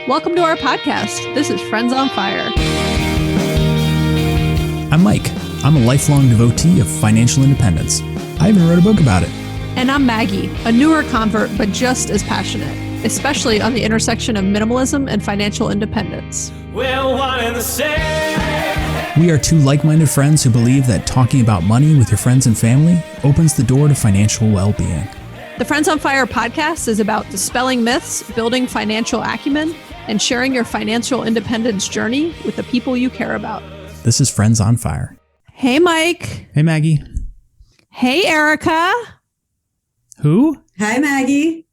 Welcome to our podcast. This is Friends on Fire. I'm Mike. I'm a lifelong devotee of financial independence. I even wrote a book about it. And I'm Maggie, a newer convert, but just as passionate, especially on the intersection of minimalism and financial independence. We're one and the same. We are two like-minded friends who believe that talking about money with your friends and family opens the door to financial well-being. The Friends on Fire podcast is about dispelling myths, building financial acumen, and sharing your financial independence journey with the people you care about. This is Friends on Fire. Hey, Mike. Hey, Maggie. Hey, Erica. Who? Hi, Maggie.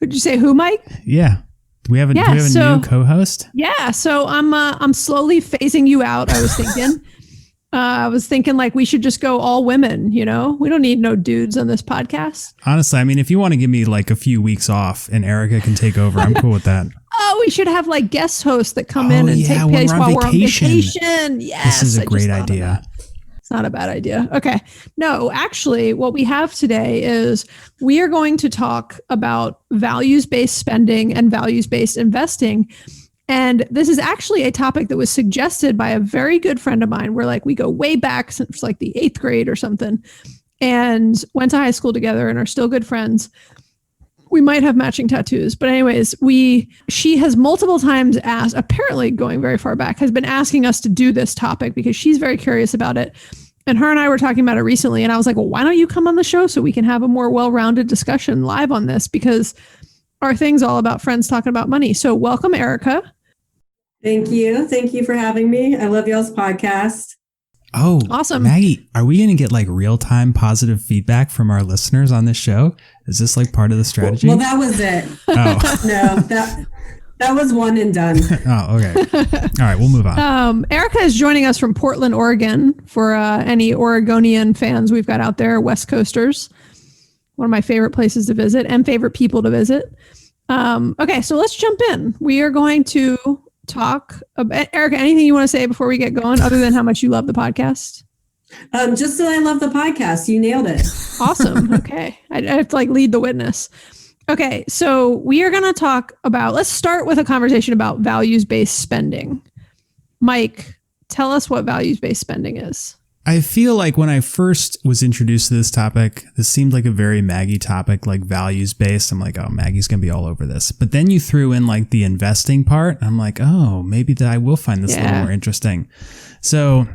Did you say who, Mike? Yeah. Do we have a new co-host? Yeah. So I'm slowly phasing you out. I was thinking like we should just go all women, you know? We don't need no dudes on this podcast. Honestly, I mean, if you want to give me like a few weeks off and Erica can take over, I'm cool with that. Oh, we should have like guest hosts that come in and take place while we're on vacation. Yes. This is a great idea. It's not a bad idea. Okay. No, actually, what we have today is we are going to talk about values-based spending and values-based investing. And this is actually a topic that was suggested by a very good friend of mine. We go way back since like the 8th grade or something, and went to high school together and are still good friends. We might have matching tattoos, but anyways, she has multiple times asked, apparently going very far back, has been asking us to do this topic because she's very curious about it. And her and I were talking about it recently, and I was like, well, why don't you come on the show so we can have a more well-rounded discussion live on this, because our thing's all about friends talking about money. So welcome, Erica. Thank you. Thank you for having me. I love y'all's podcast. Oh, awesome. Maggie, are we going to get like real-time positive feedback from our listeners on this show? Is this like part of the strategy? Well, that was it. Oh. No, that was one and done. Oh, okay. All right, we'll move on. Erica is joining us from Portland, Oregon. For any Oregonian fans we've got out there, West Coasters, one of my favorite places to visit and favorite people to visit. Okay, so let's jump in. We are going to talk about, Erica, anything you want to say before we get going other than how much you love the podcast? Just that I love the podcast. You nailed it. Awesome. Okay. I have to like lead the witness. Okay. So we are going to talk about, let's start with a conversation about values-based spending. Mike, tell us what values-based spending is. I feel like when I first was introduced to this topic, this seemed like a very Maggie topic, like values based. I'm like, oh, Maggie's going to be all over this. But then you threw in like the investing part. I'm like, oh, maybe that I will find this a little more interesting. So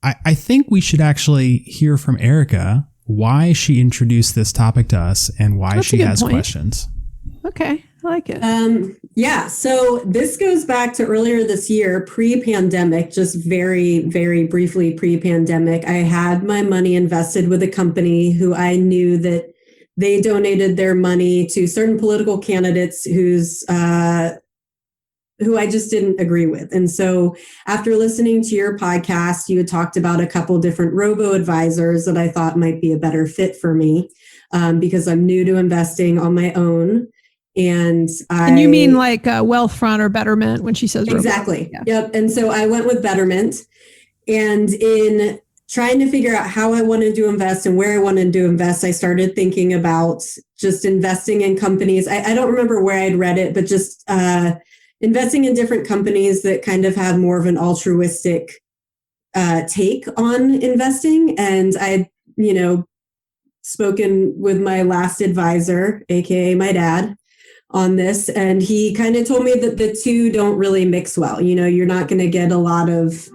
I think we should actually hear from Erica why she introduced this topic to us and why she has questions. Okay. I like it. Yeah. So this goes back to earlier this year, pre-pandemic, just very, very briefly pre-pandemic. I had my money invested with a company who I knew that they donated their money to certain political candidates who I just didn't agree with. And so after listening to your podcast, you had talked about a couple different robo-advisors that I thought might be a better fit for me because I'm new to investing on my own. And you mean like Wealthfront or Betterment when she says exactly. Yeah. Yep. And so I went with Betterment, and in trying to figure out how I wanted to invest and where I wanted to invest, I started thinking about just investing in companies. I don't remember where I'd read it, but just investing in different companies that kind of have more of an altruistic take on investing. And I, spoken with my last advisor, AKA my dad, on this. And he kind of told me that the two don't really mix well. You're not going to get a lot of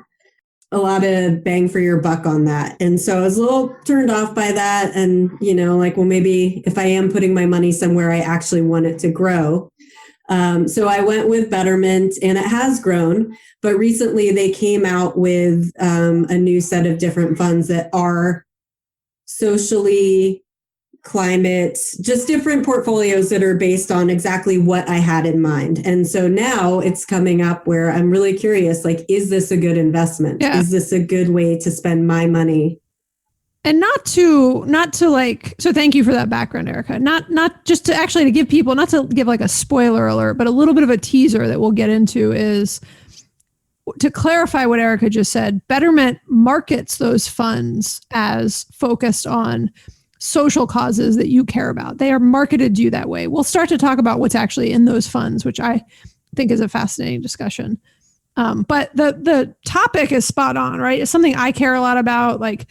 bang for your buck on that. And so I was a little turned off by that. And, well, maybe if I am putting my money somewhere, I actually want it to grow. So I went with Betterment, and it has grown. But recently they came out with a new set of different funds that are socially, climate, just different portfolios that are based on exactly what I had in mind. And so now it's coming up where I'm really curious, like, is this a good investment? Yeah. Is this a good way to spend my money? And not to like, so thank you for that background, Erica. Not just to actually to give people, not to give like a spoiler alert, but a little bit of a teaser that we'll get into is to clarify what Erica just said. Betterment markets those funds as focused on social causes that you care about. They are marketed to you that way. We'll start to talk about what's actually in those funds, which I think is a fascinating discussion. But the topic is spot on, right? It's something I care a lot about. Like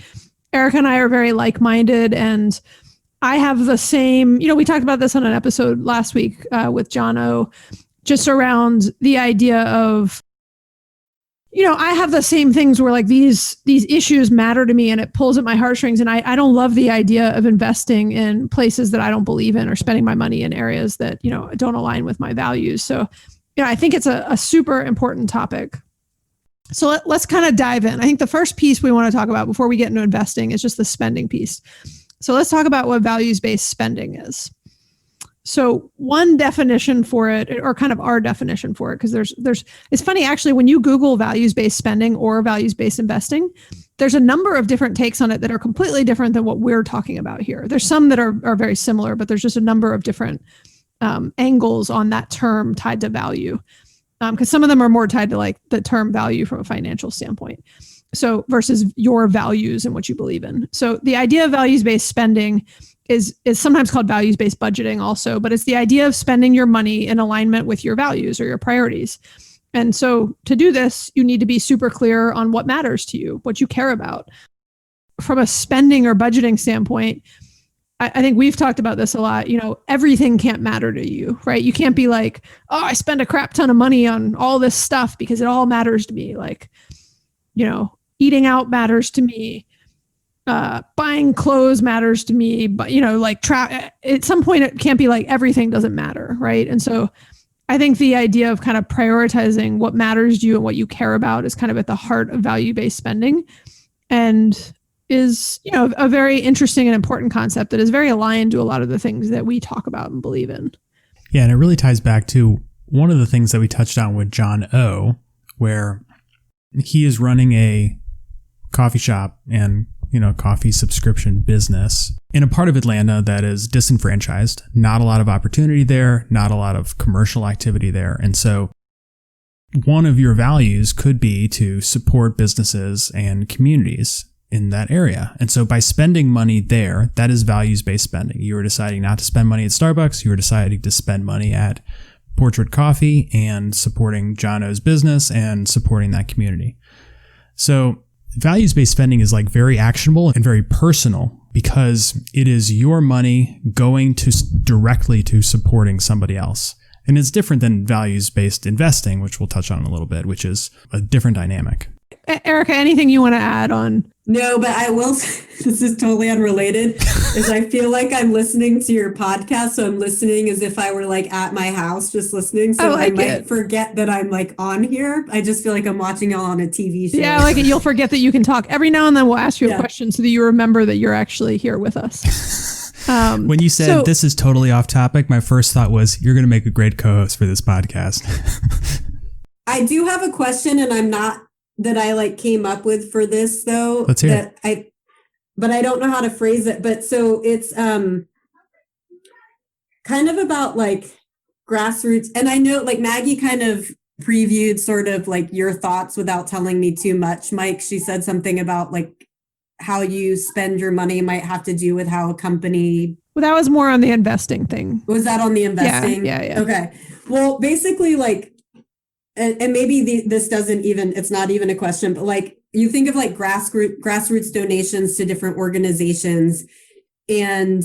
Erica and I are very like-minded, and I have the same, we talked about this on an episode last week with John O, just around the idea of, I have the same things where like these issues matter to me and it pulls at my heartstrings. And I don't love the idea of investing in places that I don't believe in or spending my money in areas that, don't align with my values. So, I think it's a super important topic. So let's kind of dive in. I think the first piece we want to talk about before we get into investing is just the spending piece. So let's talk about what values-based spending is. So one definition for it, or kind of our definition for it, because it's funny actually, when you Google values-based spending or values-based investing, there's a number of different takes on it that are completely different than what we're talking about here. There's some that are very similar, but there's just a number of different angles on that term tied to value. Because some of them are more tied to like the term value from a financial standpoint. So versus your values and what you believe in. So the idea of values-based spending is sometimes called values-based budgeting also, but it's the idea of spending your money in alignment with your values or your priorities. And so to do this, you need to be super clear on what matters to you, what you care about. From a spending or budgeting standpoint, I think we've talked about this a lot. Everything can't matter to you, right? You can't be like, oh, I spend a crap ton of money on all this stuff because it all matters to me. Like, eating out matters to me. Buying clothes matters to me. But, at some point it can't be like everything doesn't matter, right? And so I think the idea of kind of prioritizing what matters to you and what you care about is kind of at the heart of value-based spending. And is, a very interesting and important concept that is very aligned to a lot of the things that we talk about and believe in. Yeah, and it really ties back to one of the things that we touched on with John O, where he is running a coffee shop and, coffee subscription business in a part of Atlanta that is disenfranchised, not a lot of opportunity there, not a lot of commercial activity there. And so one of your values could be to support businesses and communities in that area. And so by spending money there, that is values-based spending. You are deciding not to spend money at Starbucks. You are deciding to spend money at Portrait Coffee and supporting John O's business and supporting that community. So values-based spending is like very actionable and very personal because it is your money going to directly to supporting somebody else. And it's different than values-based investing, which we'll touch on in a little bit, which is a different dynamic. Erica, anything you want to add on? No, but I will, this is totally unrelated, is I feel like I'm listening to your podcast. So I'm listening as if I were like at my house just listening. So I might forget that I'm like on here. I just feel like I'm watching y'all on a TV show. Yeah, I like it. You'll forget that you can talk. Every now and then we'll ask you a question so that you remember that you're actually here with us. When you said this is totally off topic, my first thought was you're going to make a great co-host for this podcast. I do have a question, and I'm not that I like came up with for this though. Let's hear it. But I don't know how to phrase it. But so it's kind of about like grassroots. And I know like Maggie kind of previewed sort of like your thoughts without telling me too much. Mike, she said something about like how you spend your money might have to do with how a company. Well, that was more on the investing thing. Was that on the investing? Yeah. Okay. Well, basically like, and maybe this doesn't even, it's not even a question, but like you think of like grassroots donations to different organizations. And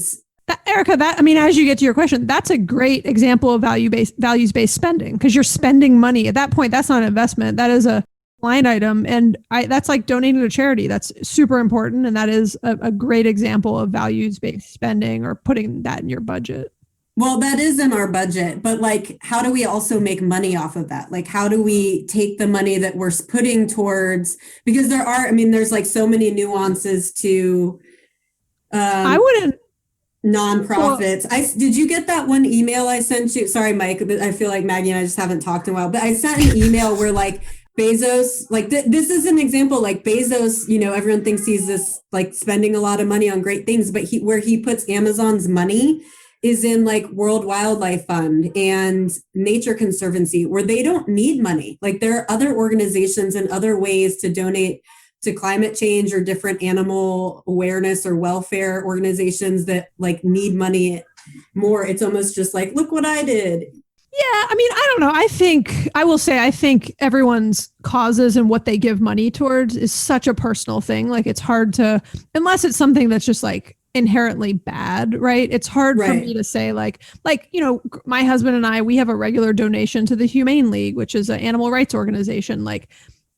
Erica, as you get to your question, that's a great example of values-based spending because you're spending money. At that point, that's not an investment. That is a line item. And that's like donating to charity. That's super important. And that is a great example of values-based spending or putting that in your budget. Well, that is in our budget, but like, how do we also make money off of that? Like, how do we take the money that we're putting towards, because there's like so many nuances to, I wouldn't. Nonprofits. Did you get that one email I sent you? Sorry, Mike, but I feel like Maggie and I just haven't talked in a while, but I sent an email where like Bezos, like this is an example, like Bezos, everyone thinks he's this like spending a lot of money on great things, but where he puts Amazon's money is in like World Wildlife Fund and Nature Conservancy, where they don't need money. Like there are other organizations and other ways to donate to climate change or different animal awareness or welfare organizations that like need money more. It's almost just like, look what I did. Yeah, I mean, I don't know. I think everyone's causes and what they give money towards is such a personal thing. Like it's hard to, unless it's something that's just like inherently bad, right? It's hard for me to say like, my husband and I, we have a regular donation to the Humane League, which is an animal rights organization. Like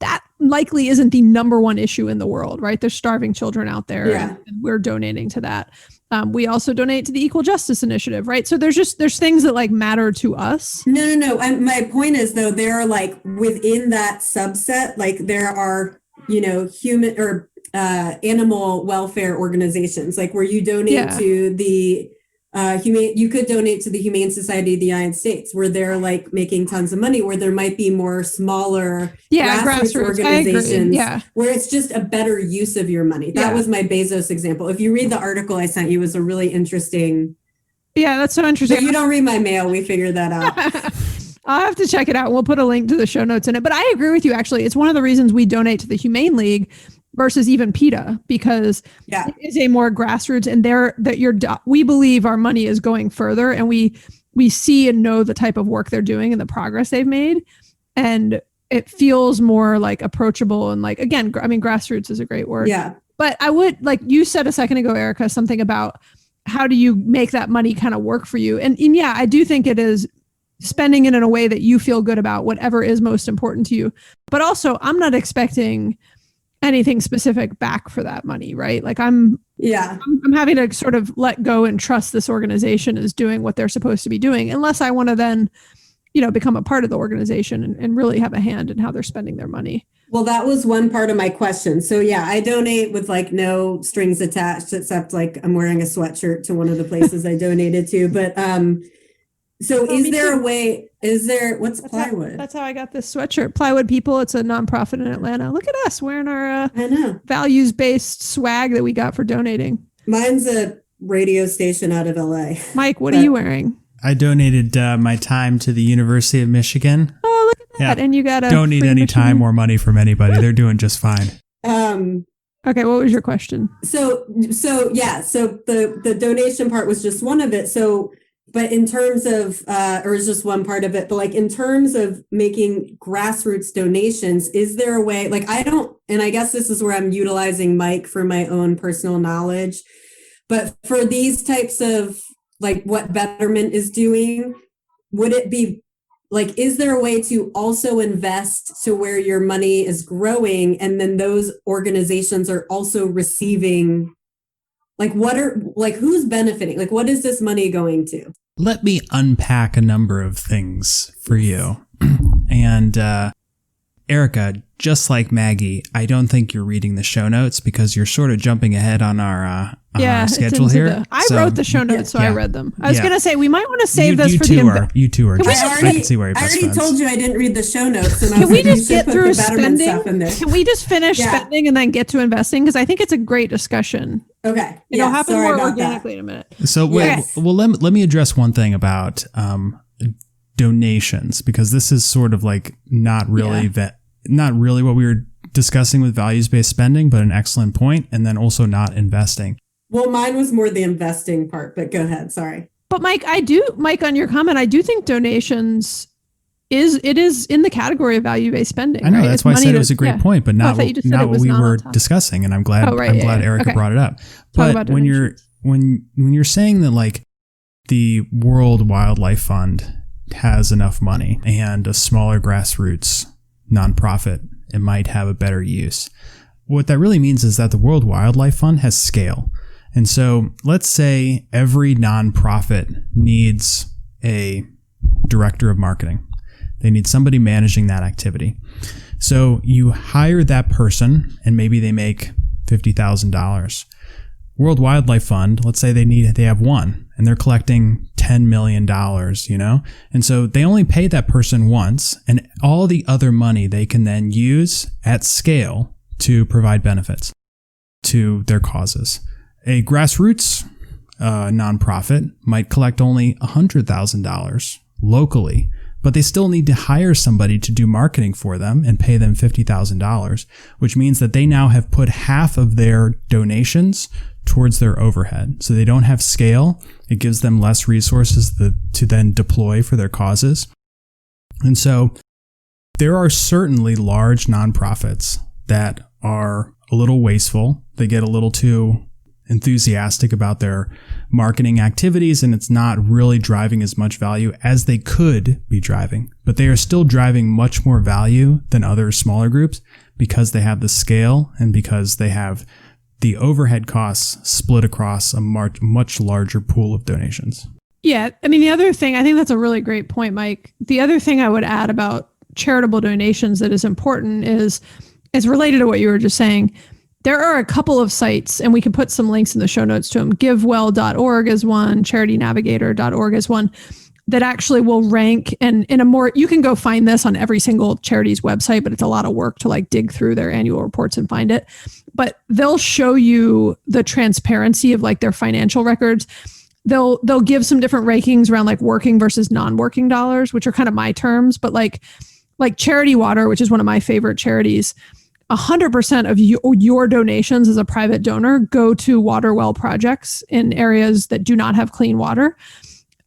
that likely isn't the number one issue in the world, right? There's starving children out there and we're donating to that. We also donate to the Equal Justice Initiative, right? So there's things that like matter to us. No. My point is though, there are like within that subset, like there are, human or animal welfare organizations, like where you donate to the you could donate to the Humane Society of the United States, where they're like making tons of money, where there might be more smaller grassroots organizations where it's just a better use of your money. That was my Bezos example. If you read the article I sent you, it was a really interesting. Yeah, that's so interesting. But you don't read my mail. We figured that out. I'll have to check it out. We'll put a link to the show notes in it. But I agree with you, actually. It's one of the reasons we donate to the Humane League versus even PETA, because it is a more grassroots, and we believe our money is going further, and we see and know the type of work they're doing and the progress they've made. And it feels more like approachable. And like, again, I mean, grassroots is a great word. Yeah. But I would, like you said a second ago, Erica, something about how do you make that money kind of work for you? And yeah, I do think it is spending it in a way that you feel good about whatever is most important to you. But also, I'm not expecting anything specific back for that money, right? Like I'm having to sort of let go and trust this organization is doing what they're supposed to be doing, unless I want to then, become a part of the organization and really have a hand in how they're spending their money. Well, that was one part of my question. So yeah, I donate with like no strings attached, except like I'm wearing a sweatshirt to one of the places I donated to. But so is there a way, what's Plywood? That's how I got this sweatshirt. Plywood People, it's a nonprofit in Atlanta. Look at us wearing our values-based swag that we got for donating. Mine's a radio station out of LA. Mike, what are you wearing? I donated my time to the University of Michigan. Oh, look at that. And you got don't need any time or money from anybody. They're doing just fine. Okay, what was your question? So the donation part was just one of it. So, but in terms of, or is just one part of it, but like in terms of making grassroots donations, is there a way, like and I guess this is where I'm utilizing Mike for my own personal knowledge, but for these types of like what Betterment is doing, would it be like, is there a way to also invest to where your money is growing and then those organizations are also receiving, like who's benefiting? Like what is this money going to? Let me unpack a number of things for you. And Erica, just like Maggie, I don't think you're reading the show notes because you're sort of jumping ahead on our schedule here. I wrote the show notes, so I read them. I was going to say, we might want to save this for You two are. I can see where you're best friends. I already told you I didn't read the show notes. And can we just get through spending? Can we just finish spending and then get to investing? Because I think it's a great discussion. Okay. It'll happen more organically in a minute. So, let me address one thing about donations, because this is sort of like not really what we were discussing with values-based spending, but an excellent point, and then also not investing. Well, mine was more the investing part, but go ahead. Sorry. But Mike, on your comment, I do think donations is in the category of value-based spending. I know, right? that's why I said it was a great point, but not what we were discussing, and I'm glad Erica brought it up. But when you're saying that like the World Wildlife Fund has enough money and a smaller grassroots nonprofit, it might have a better use. What that really means is that the World Wildlife Fund has scale. And so let's say every nonprofit needs a director of marketing. They need somebody managing that activity. So you hire that person and maybe they make $50,000. World Wildlife Fund, let's say they have one and they're collecting $10 million, And so they only pay that person once, and all the other money they can then use at scale to provide benefits to their causes. A grassroots nonprofit might collect only $100,000 locally, but they still need to hire somebody to do marketing for them and pay them $50,000, which means that they now have put half of their donations towards their overhead. So they don't have scale. It gives them less resources to then deploy for their causes. And so there are certainly large nonprofits that are a little wasteful. They get a little too enthusiastic about their marketing activities, and it's not really driving as much value as they could be driving. But they are still driving much more value than other smaller groups because they have the scale and because they have the overhead costs split across a much larger pool of donations. Yeah. I mean, the other thing, I think that's a really great point, Mike. The other thing I would add about charitable donations that is important is related to what you were just saying. There are a couple of sites, and we can put some links in the show notes to them. GiveWell.org is one, CharityNavigator.org is one, that actually will rank, and in a more, you can go find this on every single charity's website, but it's a lot of work to like dig through their annual reports and find it. But they'll show you the transparency of like their financial records. They'll give some different rankings around like working versus non-working dollars, which are kind of my terms, but like Charity Water, which is one of my favorite charities, 100% of your donations as a private donor go to water well projects in areas that do not have clean water.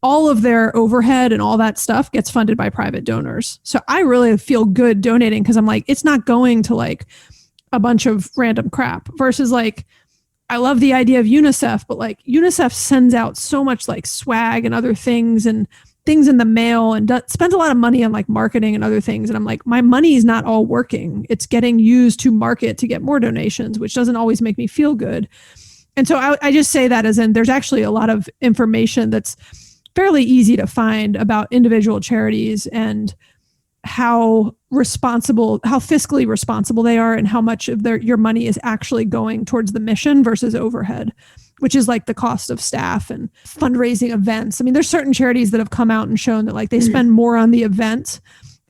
All of their overhead and all that stuff gets funded by private donors. So I really feel good donating because I'm like, it's not going to like a bunch of random crap versus like, I love the idea of UNICEF, but like UNICEF sends out so much like swag and other things and things in the mail and spends a lot of money on like marketing and other things. And I'm like, my money is not all working. It's getting used to market to get more donations, which doesn't always make me feel good. And so I just say that as in there's actually a lot of information that's fairly easy to find about individual charities and how fiscally responsible they are and how much of your money is actually going towards the mission versus overhead, which is like the cost of staff and fundraising events. I mean, there's certain charities that have come out and shown that like they spend more on the event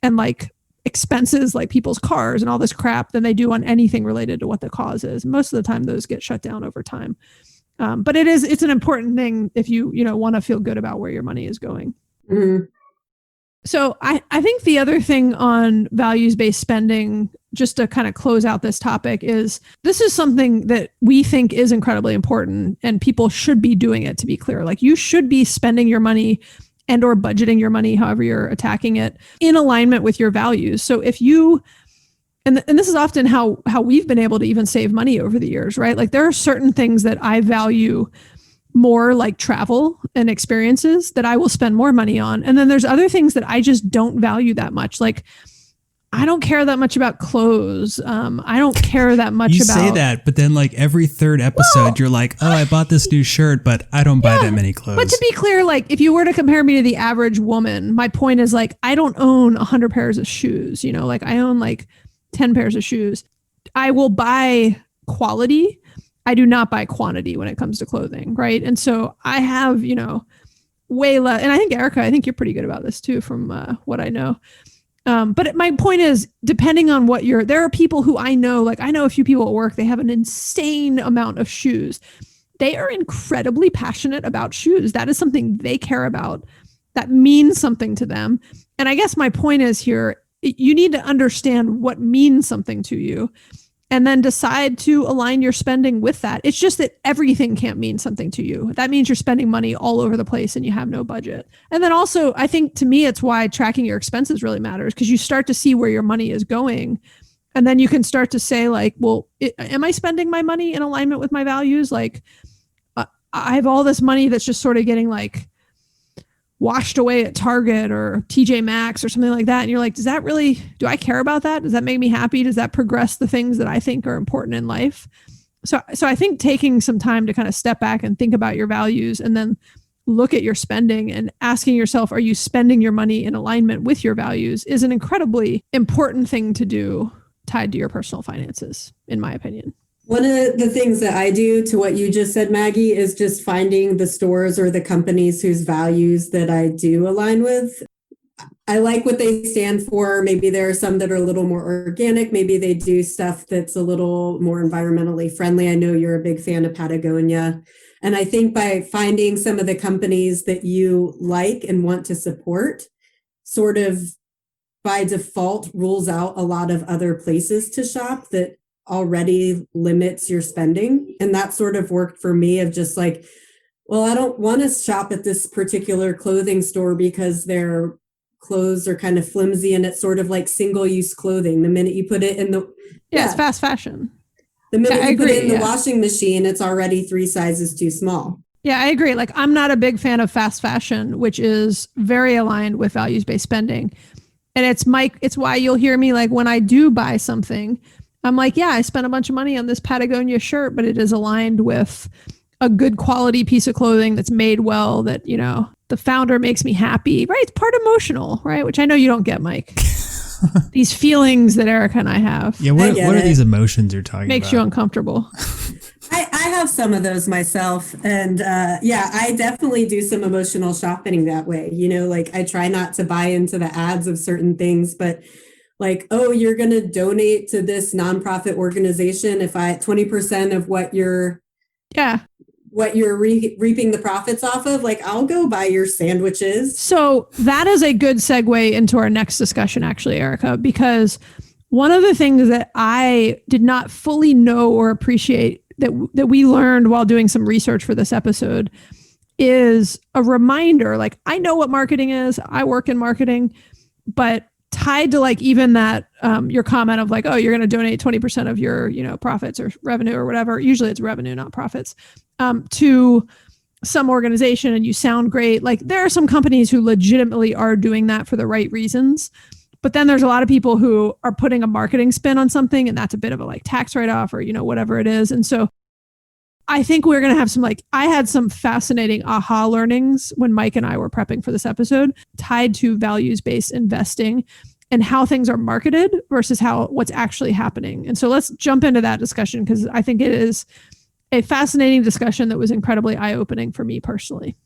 and like expenses like people's cars and all this crap than they do on anything related to what the cause is. Most of the time those get shut down over time. But it's an important thing if you want to feel good about where your money is going. Mm-hmm. So I think the other thing on values-based spending, just to kind of close out this topic, is this is something that we think is incredibly important and people should be doing it, to be clear. Like you should be spending your money and or budgeting your money, however you're attacking it, in alignment with your values. So if you, and this is often how we've been able to even save money over the years, right? Like there are certain things that I value more, like travel and experiences, that I will spend more money on. And then there's other things that I just don't value that much. Like I don't care that much about clothes. I don't care that much about... You say that, but then like every third episode, you're like, oh, I bought this new shirt, but I don't buy that many clothes. But to be clear, like if you were to compare me to the average woman, my point is like, I don't own 100 pairs of shoes, like I own like 10 pairs of shoes. I will buy quality. I do not buy quantity when it comes to clothing, right? And so I have, way less. And I think, Erica, I think you're pretty good about this too, from what I know. But my point is, depending on what there are people who I know a few people at work, they have an insane amount of shoes. They are incredibly passionate about shoes. That is something they care about. That means something to them. And I guess my point is here, you need to understand what means something to you and then decide to align your spending with that. It's just that everything can't mean something to you. That means you're spending money all over the place and you have no budget. And then also, I think to me, it's why tracking your expenses really matters, because you start to see where your money is going. And then you can start to say like, well, am I spending my money in alignment with my values? Like I have all this money that's just sort of getting like washed away at Target or TJ Maxx or something like that. And you're like, do I care about that? Does that make me happy? Does that progress the things that I think are important in life? So I think taking some time to kind of step back and think about your values and then look at your spending and asking yourself, are you spending your money in alignment with your values, is an incredibly important thing to do tied to your personal finances, in my opinion. One of the things that I do to what you just said, Maggie, is just finding the stores or the companies whose values that I do align with. I like what they stand for. Maybe there are some that are a little more organic. Maybe they do stuff that's a little more environmentally friendly. I know you're a big fan of Patagonia. And I think by finding some of the companies that you like and want to support, sort of by default rules out a lot of other places to shop that already limits your spending. And that sort of worked for me of just like, well, I don't want to shop at this particular clothing store because their clothes are kind of flimsy and it's sort of like single-use clothing. The minute you put it in the... Yeah, it's fast fashion. The minute you put it in the washing machine, it's already 3 sizes too small. Yeah, I agree. Like, I'm not a big fan of fast fashion, which is very aligned with values-based spending. And it's why you'll hear me, like, when I do buy something, I'm like, yeah, I spent a bunch of money on this Patagonia shirt, but it is aligned with a good quality piece of clothing that's made well, that, you know, the founder makes me happy, right? It's part emotional, right? Which I know you don't get, Mike. These feelings that Erica and I have. Yeah, what are these emotions you're talking about? Makes you uncomfortable. I have some of those myself. And I definitely do some emotional shopping that way. You know, like I try not to buy into the ads of certain things, but like, oh, you're going to donate to this nonprofit organization if 20% of what you're reaping the profits off of, like, I'll go buy your sandwiches. So that is a good segue into our next discussion, actually, Erica, because one of the things that I did not fully know or appreciate that we learned while doing some research for this episode is a reminder, like, I know what marketing is, I work in marketing, but tied to like even that your comment of like, oh, you're going to donate 20% of your, you know, profits or revenue or whatever, usually it's revenue, not profits, to some organization, and you sound great. Like, there are some companies who legitimately are doing that for the right reasons, but then there's a lot of people who are putting a marketing spin on something, and that's a bit of a like tax write-off or, you know, whatever it is. And so I think we're going to have some, like, I had some fascinating aha learnings when Mike and I were prepping for this episode tied to values-based investing and how things are marketed versus what's actually happening. And so let's jump into that discussion, because I think it is a fascinating discussion that was incredibly eye-opening for me personally.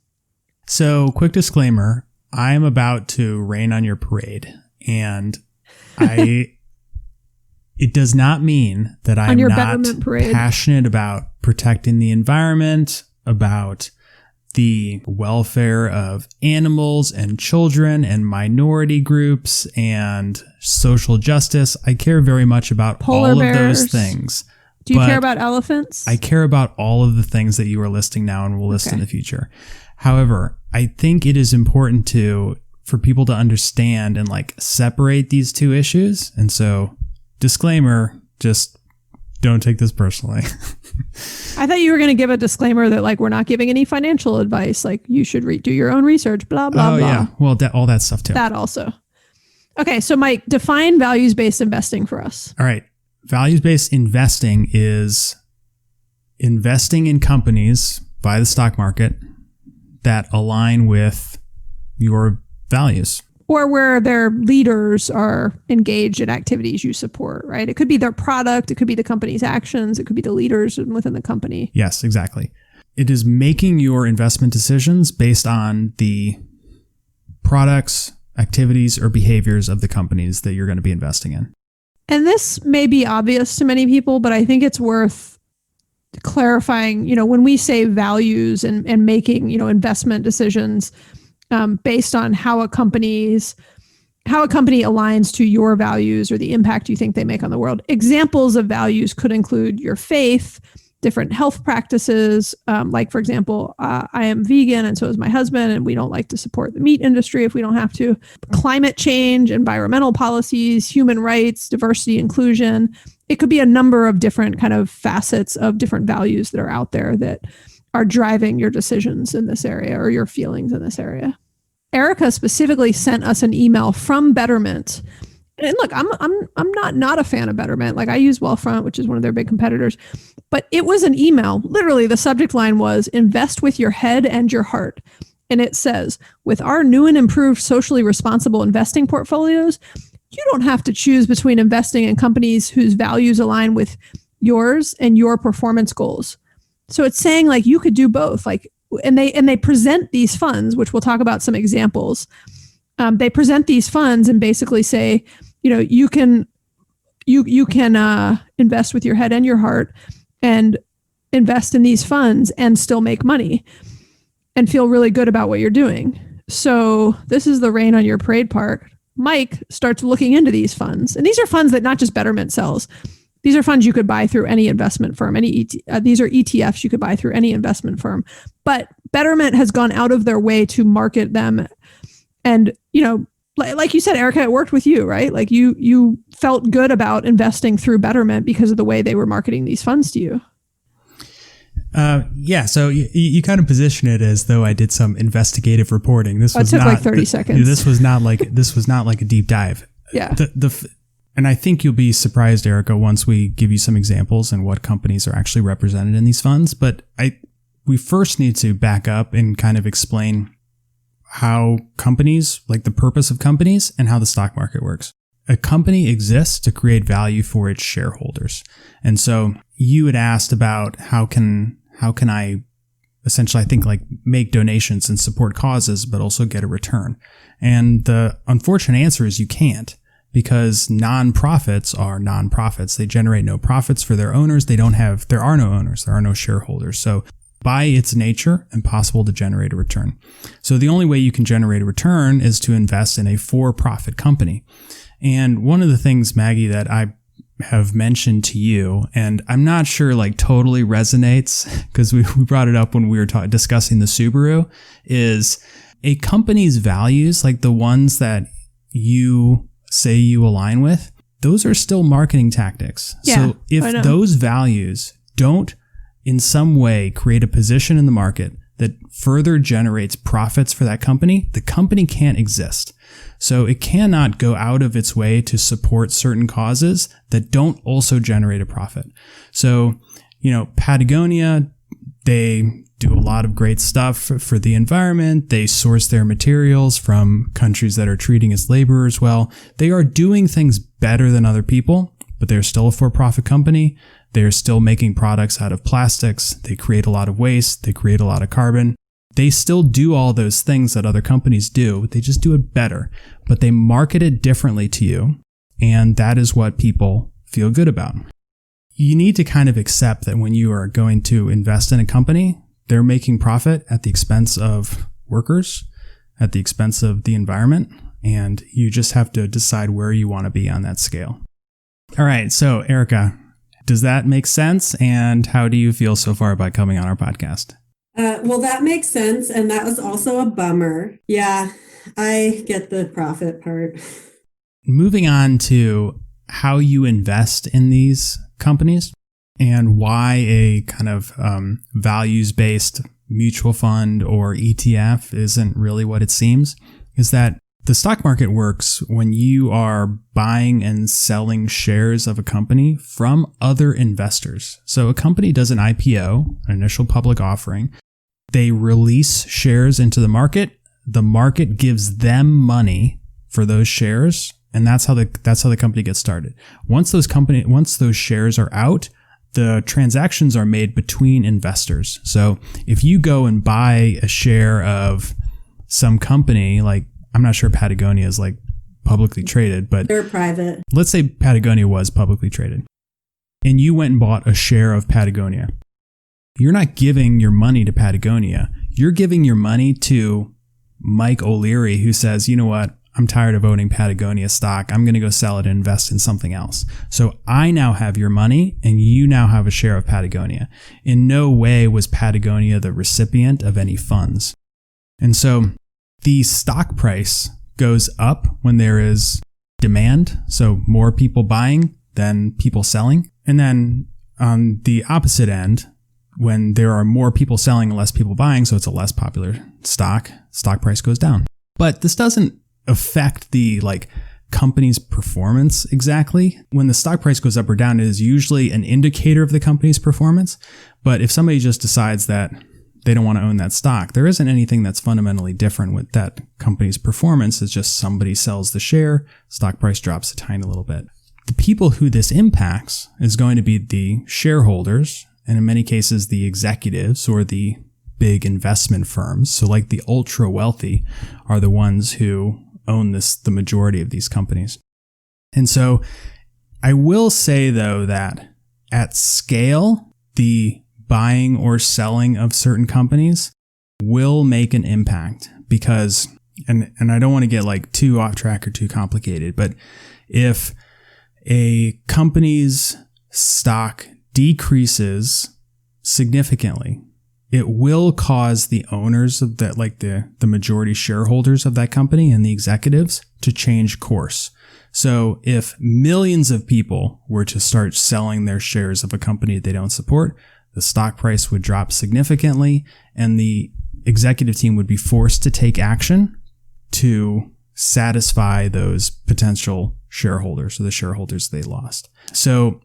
So, quick disclaimer, I'm about to rain on your parade, and it does not mean that I'm not passionate about protecting the environment, about the welfare of animals and children and minority groups and social justice. I care very much about all of those things. Do you care about elephants? I care about all of the things that you are listing now and will list in the future. However, I think it is important for people to understand and like separate these two issues. And so, disclaimer, just don't take this personally. I thought you were going to give a disclaimer that like, we're not giving any financial advice. Like, you should do your own research, blah, blah, blah. Oh, yeah. Well, all that stuff too. That also. Okay. So Mike, define values-based investing for us. All right. Values-based investing is investing in companies via the stock market that align with your values. Or where their leaders are engaged in activities you support, right? It could be their product. It could be the company's actions. It could be the leaders within the company. Yes, exactly. It is making your investment decisions based on the products, activities, or behaviors of the companies that you're going to be investing in. And this may be obvious to many people, but I think it's worth clarifying, you know, when we say values and making, you know, investment decisions based on how a company aligns to your values or the impact you think they make on the world. Examples of values could include your faith, different health practices. Like, for example, I am vegan and so is my husband, and we don't like to support the meat industry if we don't have to. Climate change, environmental policies, human rights, diversity, inclusion. It could be a number of different kind of facets of different values that are out there that are driving your decisions in this area or your feelings in this area. Erica specifically sent us an email from Betterment. And look, I'm not a fan of Betterment. Like, I use Wealthfront, which is one of their big competitors, but it was an email. Literally, the subject line was invest with your head and your heart. And it says, with our new and improved socially responsible investing portfolios, you don't have to choose between investing in companies whose values align with yours and your performance goals. So it's saying like you could do both, like, and they present these funds, which we'll talk about some examples. They present these funds and basically say, you know, you can invest with your head and your heart and invest in these funds and still make money and feel really good about what you're doing. So this is the rain on your parade part. Mike starts looking into these funds. And these are funds that not just Betterment sells. These are funds you could buy through any investment firm. These are ETFs you could buy through any investment firm. But Betterment has gone out of their way to market them. And, like you said, Erica, it worked with you, right? Like you felt good about investing through Betterment because of the way they were marketing these funds to you. Yeah. So you kind of position it as though I did some investigative reporting. This was took not like 30 seconds. This was not like a deep dive. Yeah. And I think you'll be surprised, Erica, once we give you some examples and what companies are actually represented in these funds. But we first need to back up and kind of explain how companies, like the purpose of companies and how the stock market works. A company exists to create value for its shareholders. And so you had asked about how can I essentially, I think, like make donations and support causes, but also get a return. And the unfortunate answer is you can't, because nonprofits are nonprofits. They generate no profits for their owners. There are no owners. There are no shareholders. So by its nature, impossible to generate a return. So the only way you can generate a return is to invest in a for-profit company. And one of the things, Maggie, that I have mentioned to you, and I'm not sure like totally resonates because we brought it up when we were discussing the Subaru, is a company's values, like the ones that you say you align with, those are still marketing tactics. Yeah, so if those values don't in some way create a position in the market that further generates profits for that company, the company can't exist. So it cannot go out of its way to support certain causes that don't also generate a profit. So, Patagonia, they do a lot of great stuff for the environment. They source their materials from countries that are treating its laborers well. They are doing things better than other people, but they're still a for-profit company. They're still making products out of plastics. They create a lot of waste. They create a lot of carbon. They still do all those things that other companies do. They just do it better, but they market it differently to you. And that is what people feel good about. You need to kind of accept that when you are going to invest in a company, they're making profit at the expense of workers, at the expense of the environment. And you just have to decide where you want to be on that scale. All right. So Erica, does that make sense? And how do you feel so far about coming on our podcast? Well, that makes sense. And that was also a bummer. Yeah, I get the profit part. Moving on to how you invest in these companies and why a kind of values-based mutual fund or ETF isn't really what it seems, is that the stock market works when you are buying and selling shares of a company from other investors. So a company does an IPO, an initial public offering. They release shares into the market. The market gives them money for those shares, and that's how the company gets started. Once those shares are out, the transactions are made between investors. So if you go and buy a share of some company, like I'm not sure Patagonia is like publicly traded, but they're private. Let's say Patagonia was publicly traded and you went and bought a share of Patagonia. You're not giving your money to Patagonia. You're giving your money to Mike O'Leary, who says, you know what? I'm tired of owning Patagonia stock. I'm going to go sell it and invest in something else. So I now have your money and you now have a share of Patagonia. In no way was Patagonia the recipient of any funds. And so the stock price goes up when there is demand, so more people buying than people selling. And then on the opposite end, when there are more people selling and less people buying, so it's a less popular stock price goes down. But this doesn't affect the company's performance exactly. When the stock price goes up or down, it is usually an indicator of the company's performance. But if somebody just decides that they don't want to own that stock, there isn't anything that's fundamentally different with that company's performance. It's just somebody sells the share, stock price drops a tiny little bit. The people who this impacts is going to be the shareholders, and in many cases, the executives or the big investment firms. So like the ultra wealthy are the ones who own the majority of these companies. And so I will say though that at scale, the buying or selling of certain companies will make an impact, because and I don't want to get like too off track or too complicated, but if a company's stock decreases significantly, it will cause the owners of that, like the majority shareholders of that company and the executives, to change course. So if millions of people were to start selling their shares of a company they don't support, the stock price would drop significantly and the executive team would be forced to take action to satisfy those potential shareholders or the shareholders they lost. So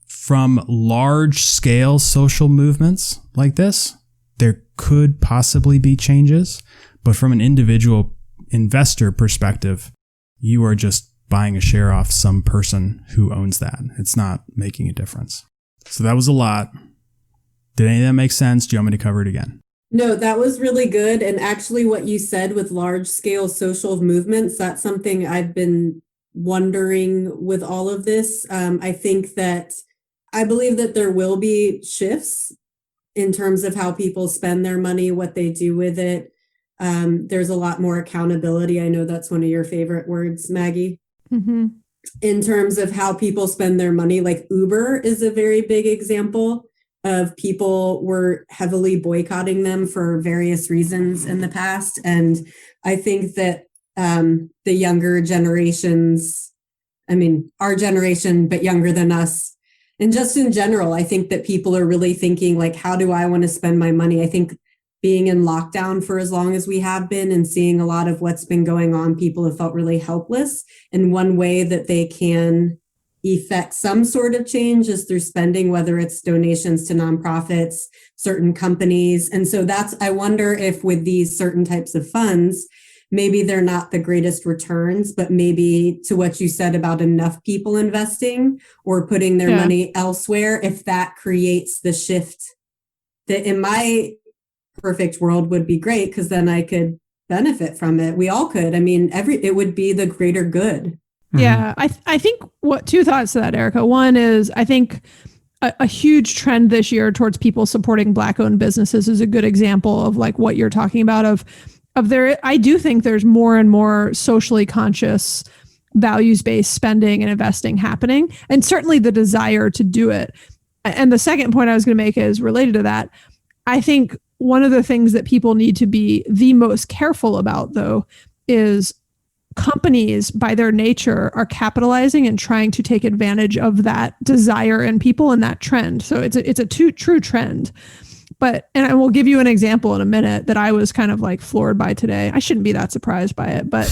from large scale social movements like this, there could possibly be changes, but from an individual investor perspective, you are just buying a share off some person who owns that. It's not making a difference. So that was a lot. Did any of that make sense? Do you want me to cover it again? No, that was really good. And actually what you said with large scale social movements, that's something I've been wondering with all of this. I believe that there will be shifts in terms of how people spend their money, what they do with it. There's a lot more accountability. I know that's one of your favorite words, Maggie. Mm-hmm. In terms of how people spend their money, like Uber is a very big example of people were heavily boycotting them for various reasons in the past. And I think that the younger generations, our generation, but younger than us, and just in general, I think that people are really thinking like, how do I want to spend my money? I think being in lockdown for as long as we have been and seeing a lot of what's been going on, people have felt really helpless. And one way that they can effect some sort of change is through spending, whether it's donations to nonprofits, certain companies. And so I wonder if with these certain types of funds, maybe they're not the greatest returns, but maybe to what you said about enough people investing or putting their money elsewhere, if that creates the shift that in my perfect world would be great, because then I could benefit from it. We all could. It would be the greater good. Yeah, I think two thoughts to that, Erica. One is I think a huge trend this year towards people supporting Black-owned businesses is a good example of like what you're talking about of there. I do think there's more and more socially conscious, values-based spending and investing happening, and certainly the desire to do it. And the second point I was going to make is related to that. I think one of the things that people need to be the most careful about, though, is companies by their nature are capitalizing and trying to take advantage of that desire in people and that trend. So it's a true trend. And I will give you an example in a minute that I was kind of like floored by today. I shouldn't be that surprised by it, but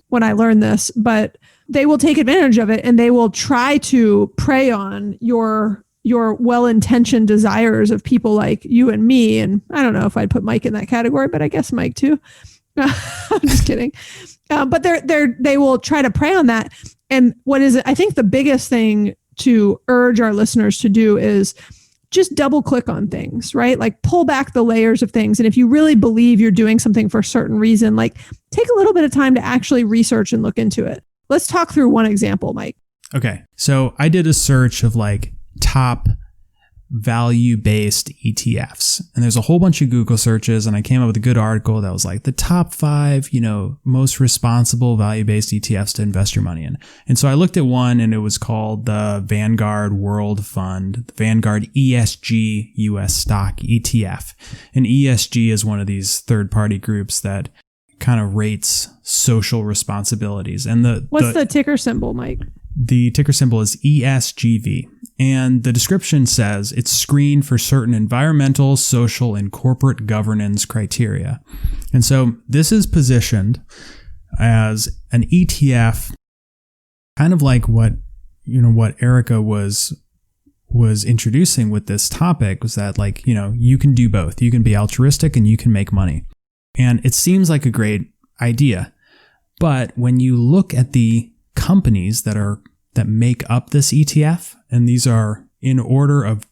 when I learned this, but they will take advantage of it and they will try to prey on your well-intentioned desires of people like you and me. And I don't know if I'd put Mike in that category, but I guess Mike too. I'm just kidding. But they will try to prey on that. And I think the biggest thing to urge our listeners to do is just double click on things, right? Like pull back the layers of things. And if you really believe you're doing something for a certain reason, like take a little bit of time to actually research and look into it. Let's talk through one example, Mike. Okay. So I did a search of like top value-based ETFs. And there's a whole bunch of Google searches, and I came up with a good article that was like the top 5, most responsible value-based ETFs to invest your money in. And so I looked at one, and it was called the Vanguard World Fund, the Vanguard ESG US Stock ETF. And ESG is one of these third-party groups that kind of rates social responsibilities. And what's the ticker symbol, Mike? The ticker symbol is ESGV. And the description says it's screened for certain environmental, social, and corporate governance criteria. And so this is positioned as an ETF, kind of like what Erica was introducing with this topic, was that you can do both. You can be altruistic and you can make money. And it seems like a great idea. But when you look at the companies that make up this ETF, and these are in order of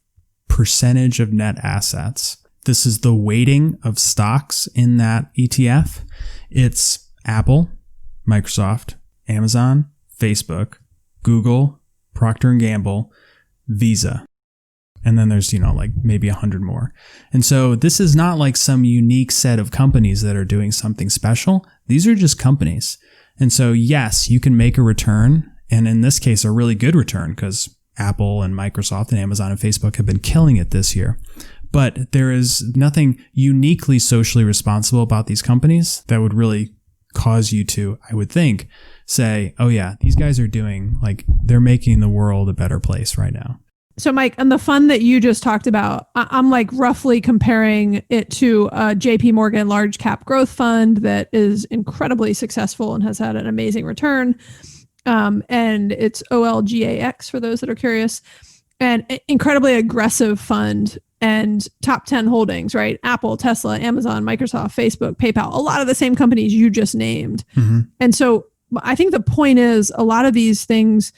percentage of net assets. This is the weighting of stocks in that ETF. It's Apple, Microsoft, Amazon, Facebook, Google, Procter & Gamble, Visa. And then there's, like maybe 100 more. And so this is not like some unique set of companies that are doing something special. These are just companies. And so, yes, you can make a return. And in this case, a really good return, because Apple and Microsoft and Amazon and Facebook have been killing it this year. But there is nothing uniquely socially responsible about these companies that would really cause you to, I would think, say, oh yeah, these guys are doing, like, they're making the world a better place right now. So Mike, and the fund that you just talked about, I'm like roughly comparing it to a JP Morgan large cap growth fund that is incredibly successful and has had an amazing return. And it's OLGAX for those that are curious, and incredibly aggressive fund and top 10 holdings, right? Apple, Tesla, Amazon, Microsoft, Facebook, PayPal, a lot of the same companies you just named. Mm-hmm. And so I think the point is a lot of these things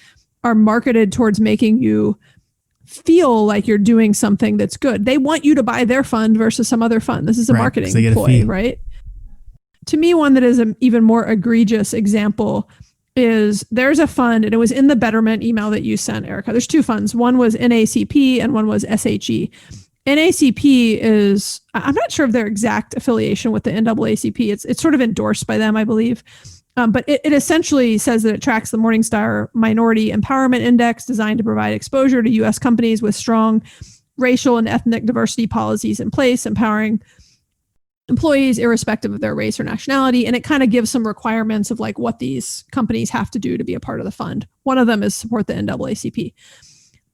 are marketed towards making you feel like you're doing something that's good. They want you to buy their fund versus some other fund. This is a marketing ploy, right? To me, one that is an even more egregious example is there's a fund, and it was in the Betterment email that you sent, Erica. There's two funds. One was NACP and one was SHE. NACP is, I'm not sure of their exact affiliation with the NAACP. It's sort of endorsed by them, I believe. But it essentially says that it tracks the Morningstar Minority Empowerment Index, designed to provide exposure to U.S. companies with strong racial and ethnic diversity policies in place, empowering employees irrespective of their race or nationality. And it kind of gives some requirements of like what these companies have to do to be a part of the fund. One of them is support the NAACP.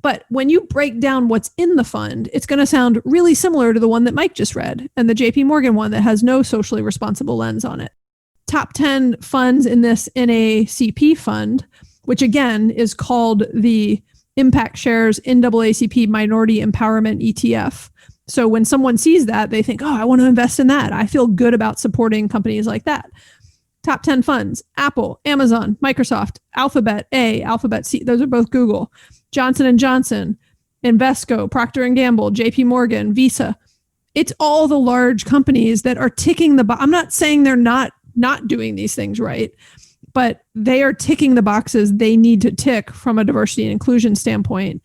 But when you break down what's in the fund, it's going to sound really similar to the one that Mike just read and the JP Morgan one that has no socially responsible lens on it. Top 10 funds in this NACP fund, which again is called the Impact Shares NAACP Minority Empowerment ETF. So when someone sees that, they think, oh, I want to invest in that. I feel good about supporting companies like that. Top 10 funds: Apple, Amazon, Microsoft, Alphabet A, Alphabet C. Those are both Google. Johnson & Johnson, Invesco, Procter & Gamble, JP Morgan, Visa. It's all the large companies that are ticking the box. I'm not saying they're not doing these things right, but they are ticking the boxes they need to tick from a diversity and inclusion standpoint.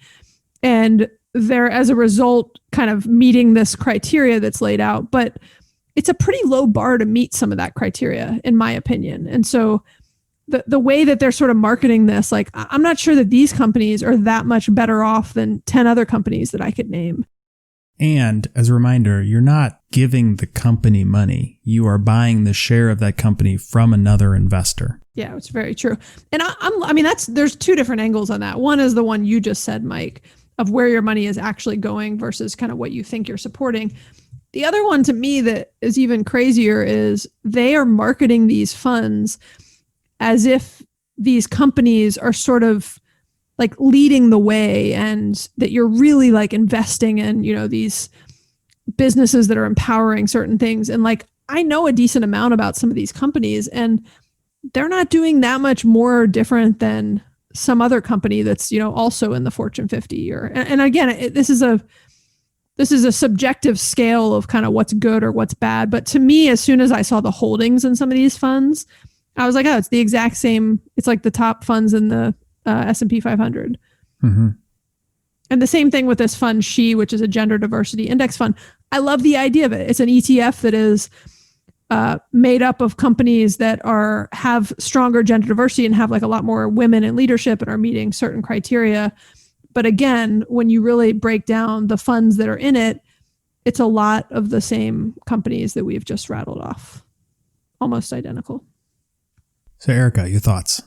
And they're, as a result, kind of meeting this criteria that's laid out. But it's a pretty low bar to meet some of that criteria, in my opinion. And so the way that they're sort of marketing this, like, I'm not sure that these companies are that much better off than 10 other companies that I could name. And as a reminder, you're not giving the company money. You are buying the share of that company from another investor. Yeah, it's very true. And I mean, there's two different angles on that. One is the one you just said, Mike, of where your money is actually going versus kind of what you think you're supporting. The other one, to me, that is even crazier is they are marketing these funds as if these companies are sort of like leading the way, and that you're really like investing in, these businesses that are empowering certain things. And like, I know a decent amount about some of these companies, and they're not doing that much more different than some other company that's, also in the Fortune 50 and again, this is a subjective scale of kind of what's good or what's bad. But to me, as soon as I saw the holdings in some of these funds, I was like, oh, it's the exact same. It's like the top funds in the S&P 500. Mm-hmm. And the same thing with this fund, which is a gender diversity index fund. I love the idea of it. It's an ETF that is made up of companies that have stronger gender diversity and have like a lot more women in leadership and are meeting certain criteria. But again, when you really break down the funds that are in it, it's a lot of the same companies that we've just rattled off. Almost identical. So Erica, your thoughts?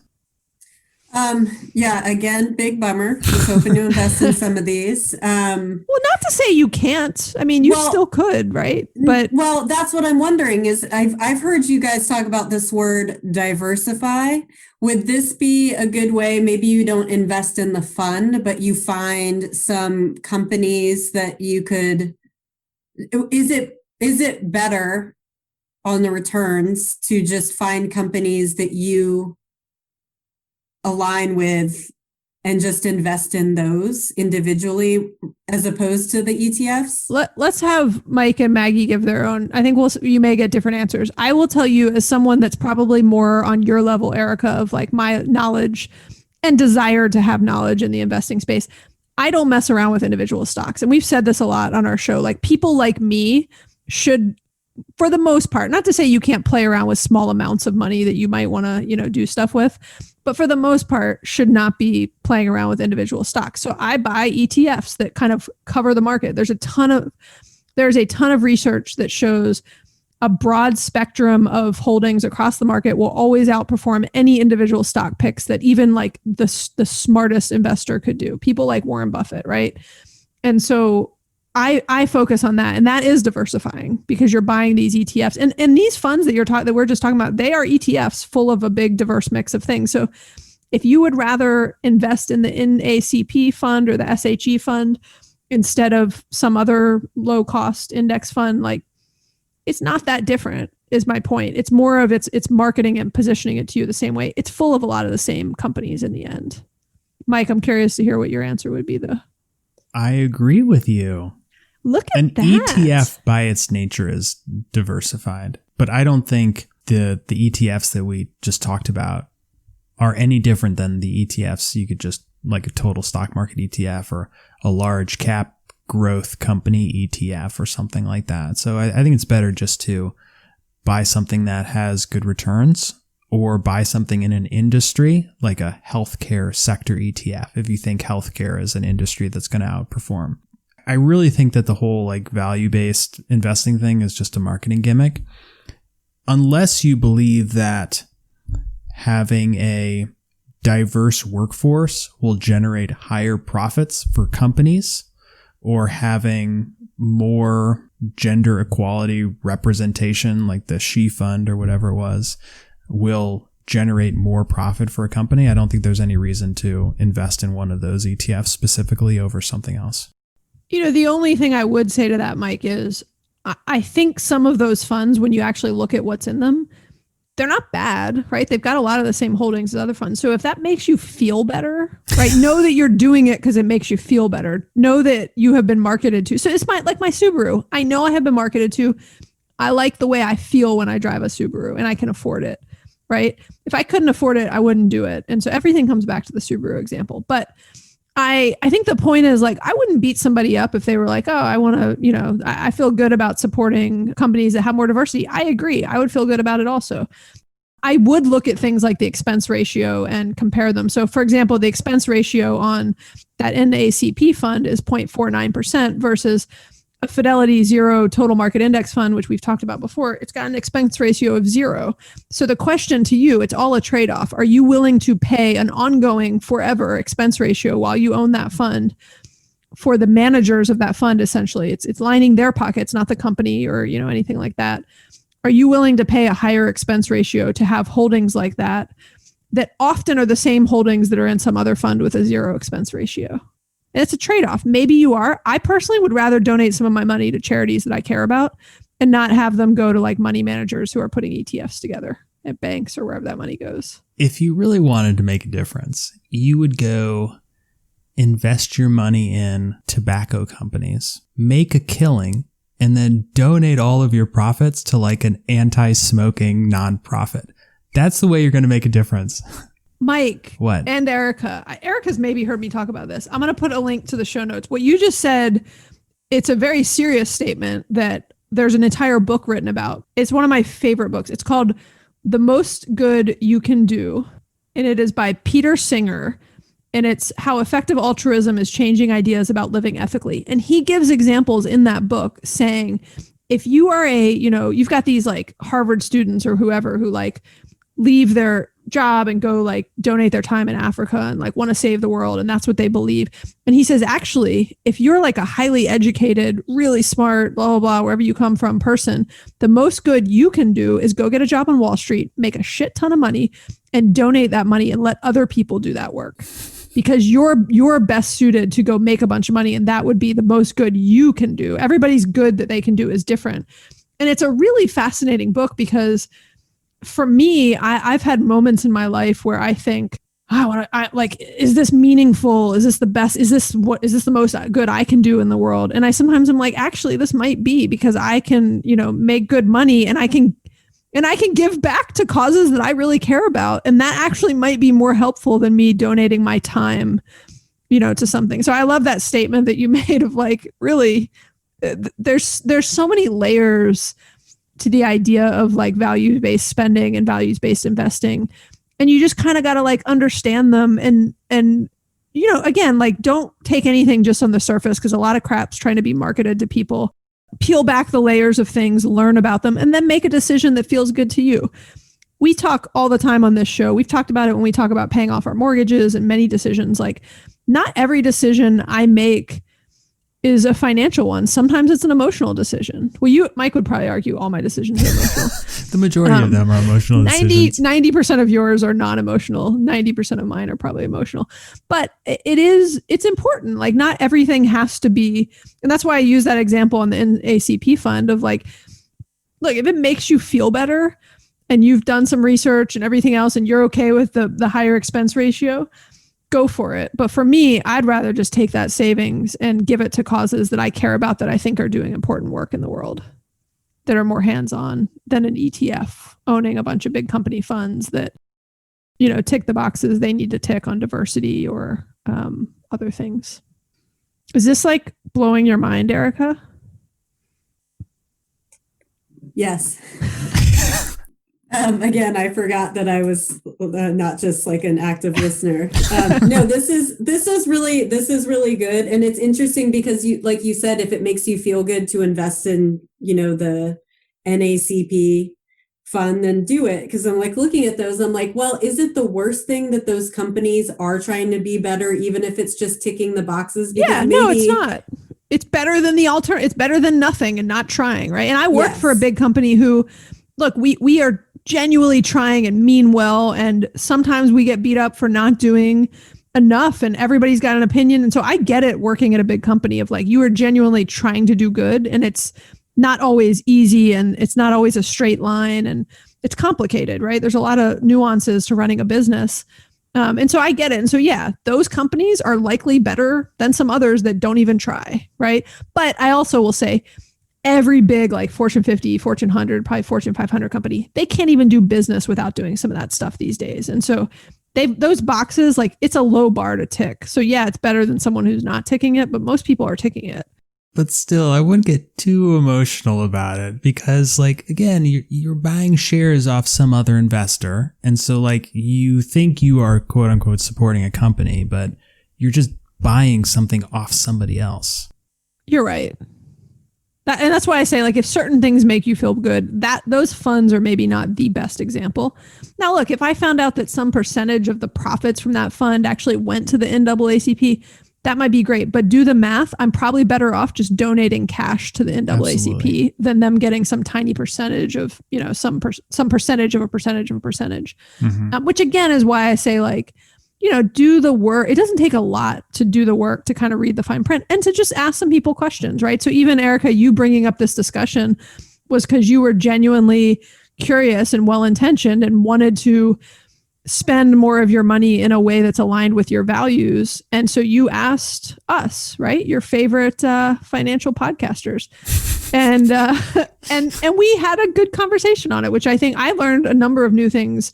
Yeah, again, big bummer. Just hoping to invest in some of these. Well, not to say you can't. I mean, you still could, right? But that's what I'm wondering is I've heard you guys talk about this word diversify. Would this be a good way? Maybe you don't invest in the fund, but you find some companies that you could. Is it better on the returns to just find companies that you align with and just invest in those individually as opposed to the ETFs? Let's have Mike and Maggie give their own. I think you may get different answers. I will tell you, as someone that's probably more on your level, Erica, of like my knowledge and desire to have knowledge in the investing space, I don't mess around with individual stocks. And we've said this a lot on our show. Like people like me should, for the most part, not to say you can't play around with small amounts of money that you might want to, do stuff with, but for the most part should not be playing around with individual stocks. So I buy ETFs that kind of cover the market. There's a ton of research that shows a broad spectrum of holdings across the market will always outperform any individual stock picks that even like the smartest investor could do. People like Warren Buffett, right? And so I focus on that, and that is diversifying because you're buying these ETFs and these funds that we're just talking about, they are ETFs full of a big diverse mix of things. So if you would rather invest in the NACP fund or the SHE fund instead of some other low cost index fund, like it's not that different is my point. It's more of it's marketing and positioning it to you the same way. It's full of a lot of the same companies in the end. Mike, I'm curious to hear what your answer would be though. I agree with you. Look at An that. ETF by its nature is diversified, but I don't think the ETFs that we just talked about are any different than the ETFs you could just like a total stock market ETF or a large cap growth company ETF or something like that. So I think it's better just to buy something that has good returns or buy something in an industry like a healthcare sector ETF if you think healthcare is an industry that's going to outperform. I really think that the whole like value-based investing thing is just a marketing gimmick. Unless you believe that having a diverse workforce will generate higher profits for companies, or having more gender equality representation, like the She Fund or whatever it was, will generate more profit for a company, I don't think there's any reason to invest in one of those ETFs specifically over something else. The only thing I would say to that, Mike, is I think some of those funds, when you actually look at what's in them, they're not bad, right? They've got a lot of the same holdings as other funds. So if that makes you feel better, right? Know that you're doing it because it makes you feel better. Know that you have been marketed to. So it's my Subaru. I know I have been marketed to. I like the way I feel when I drive a Subaru and I can afford it, right? If I couldn't afford it, I wouldn't do it. And so everything comes back to the Subaru example. But I think the point is like, I wouldn't beat somebody up if they were like, oh, I want to, I feel good about supporting companies that have more diversity. I agree. I would feel good about it also. I would look at things like the expense ratio and compare them. So for example, the expense ratio on that NACP fund is 0.49% versus a Fidelity Zero Total Market Index fund, which we've talked about before. It's got an expense ratio of 0. So the question to you, it's all a trade-off. Are you willing to pay an ongoing forever expense ratio while you own that fund for the managers of that fund? Essentially, it's lining their pockets, not the company or anything like that. Are you willing to pay a higher expense ratio to have holdings like that often are the same holdings that are in some other fund with a 0 expense ratio? And it's a trade-off. Maybe you are. I personally would rather donate some of my money to charities that I care about and not have them go to like money managers who are putting ETFs together at banks or wherever that money goes. If you really wanted to make a difference, you would go invest your money in tobacco companies, make a killing, and then donate all of your profits to like an anti-smoking nonprofit. That's the way you're going to make a difference. Mike, what? And Erica's maybe heard me talk about this. I'm going to put a link to the show notes. What you just said, it's a very serious statement that there's an entire book written about. It's one of my favorite books. It's called The Most Good You Can Do, and it is by Peter Singer, and it's how effective altruism is changing ideas about living ethically. And he gives examples in that book saying, if you are you've got these like Harvard students or whoever who like leave their job and go like donate their time in Africa and like want to save the world. And that's what they believe. And he says, actually, if you're like a highly educated, really smart, blah, blah, blah, wherever you come from person, the most good you can do is go get a job on Wall Street, make a shit ton of money and donate that money and let other people do that work. Because you're best suited to go make a bunch of money. And that would be the most good you can do. Everybody's good that they can do is different. And it's a really fascinating book because for me, I've had moments in my life where I think, is this meaningful? Is this the best? Is this the most good I can do in the world? And I sometimes I'm like, actually, this might be because I can, make good money and I can give back to causes that I really care about. And that actually might be more helpful than me donating my time to something. So I love that statement that you made of like, really, there's so many layers to the idea of like value-based spending and values-based investing. And you just kind of got to like understand them and, again, like don't take anything just on the surface, because a lot of crap's trying to be marketed to people. Peel back the layers of things, learn about them, and then make a decision that feels good to you. We talk all the time on this show. We've talked about it when we talk about paying off our mortgages and many decisions. Like, not every decision I make is a financial one. Sometimes it's an emotional decision. Well, Mike would probably argue all my decisions are emotional. The majority of them are emotional decisions. 90% of yours are non-emotional. 90% of mine are probably emotional. But it's important. Like, not everything has to be, and that's why I use that example on the NACP fund of like, look, if it makes you feel better and you've done some research and everything else and you're okay with the higher expense ratio, go for it. But for me, I'd rather just take that savings and give it to causes that I care about, that I think are doing important work in the world, that are more hands-on than an ETF owning a bunch of big company funds that, tick the boxes they need to tick on diversity or other things. Is this like blowing your mind, Erica? Yes. Again, I forgot that I was not just like an active listener. No, this is really good, and it's interesting because like you said, if it makes you feel good to invest in the NACP fund, then do it. Because I'm like looking at those, I'm like, well, is it the worst thing that those companies are trying to be better, even if it's just ticking the boxes? Because no, it's not. It's better than it's better than nothing and not trying, right? And I worked for a big company who, look, we are genuinely trying and mean well, and sometimes we get beat up for not doing enough, and everybody's got an opinion. And so I get it, working at a big company, of like, you are genuinely trying to do good, and it's not always easy, and it's not always a straight line, and it's complicated, right? There's a lot of nuances to running a business. And so I get it. And so, yeah, those companies are likely better than some others that don't even try, right? But I also will say, every big like Fortune 50, Fortune 100, probably Fortune 500 company, they can't even do business without doing some of that stuff these days. And so those boxes, like, it's a low bar to tick. So yeah, it's better than someone who's not ticking it, but most people are ticking it. But still, I wouldn't get too emotional about it, because like, again, you're buying shares off some other investor. And so like, you think you are quote unquote supporting a company, but you're just buying something off somebody else. You're right. And that's why I say, like, if certain things make you feel good, those funds are maybe not the best example. Now, look, if I found out that some percentage of the profits from that fund actually went to the NAACP, that might be great. But do the math. I'm probably better off just donating cash to the NAACP Absolutely. Than them getting some tiny percentage of, some percentage of a percentage of a percentage. Mm-hmm. Which again is why I say, like, do the work. It doesn't take a lot to do the work, to kind of read the fine print and to just ask some people questions, right? So even Erica, you bringing up this discussion was because you were genuinely curious and well-intentioned and wanted to spend more of your money in a way that's aligned with your values. And so you asked us, right? Your favorite financial podcasters. And we had a good conversation on it, which I think I learned a number of new things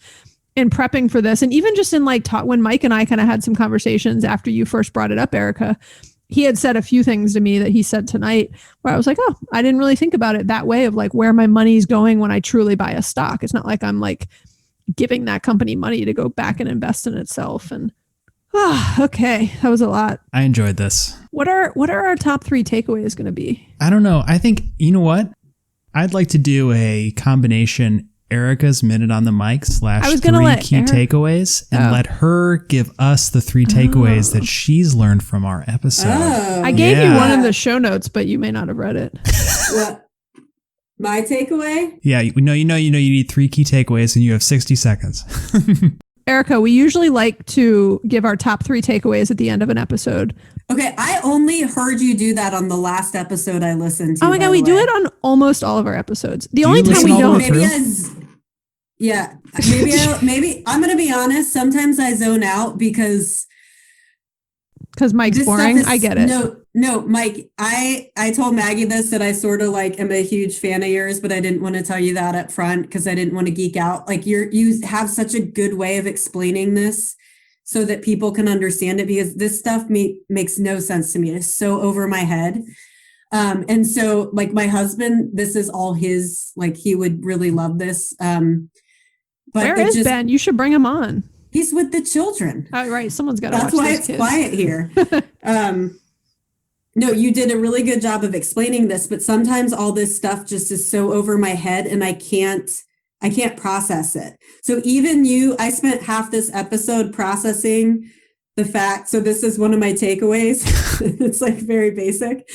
in prepping for this. And even just in like talk, when Mike and I kind of had some conversations after you first brought it up, Erica, he had said a few things to me that he said tonight where I was like, oh, I didn't really think about it that way, of like where my money's going when I truly buy a stock. It's not like I'm like giving that company money to go back and invest in itself. And okay, that was a lot. I enjoyed this. What are our top 3 takeaways going to be? I don't know. I think, you know what? I'd like to do a combination Erica's minute on the mic / 3 key takeaways, and let her give us the 3 takeaways that she's learned from our episode. I gave you one in the show notes, but you may not have read it. What? My takeaway? Yeah, you need 3 key takeaways, and you have 60 seconds. Erica, we usually like to give our top 3 takeaways at the end of an episode. Okay, I only heard you do that on the last episode I listened to. Oh my God, we do it on almost all of our episodes. The only time we don't. Maybe I'm going to be honest. Sometimes I zone out because Mike's boring. I get it. No, Mike, I told Maggie this, that I sort of like am a huge fan of yours, but I didn't want to tell you that up front because I didn't want to geek out. Like you have such a good way of explaining this. so that people can understand it, because this stuff makes no sense to me. It's so over my head. And so like my husband, this is all his, like he would really love this. But where is Ben? You should bring him on. He's with the children. Oh, right. Someone's got to watch That's why those it's kids. quiet here. No, you did a really good job of explaining this, but sometimes all this stuff just is so over my head and I can't process it. So even I spent half this episode processing the fact. So this is one of my takeaways. It's like very basic.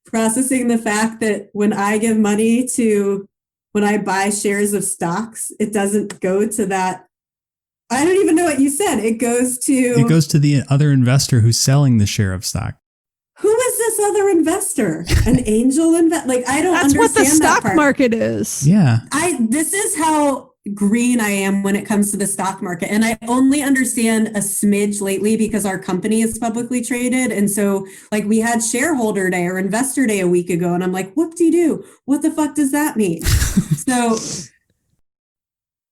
Processing the fact that when I give money when I buy shares of stocks, it doesn't go to that. I don't even know what you said. It goes to the other investor who's selling the share of stock. Who is this other investor? An angel investor? Like, I don't That's understand what the stock part. market is. Yeah. This is how green I am when it comes to the stock market. And I only understand a smidge lately because our company is publicly traded. And so like we had shareholder day or investor day a week ago. And I'm like, whoop-de-doo. What the fuck does that mean?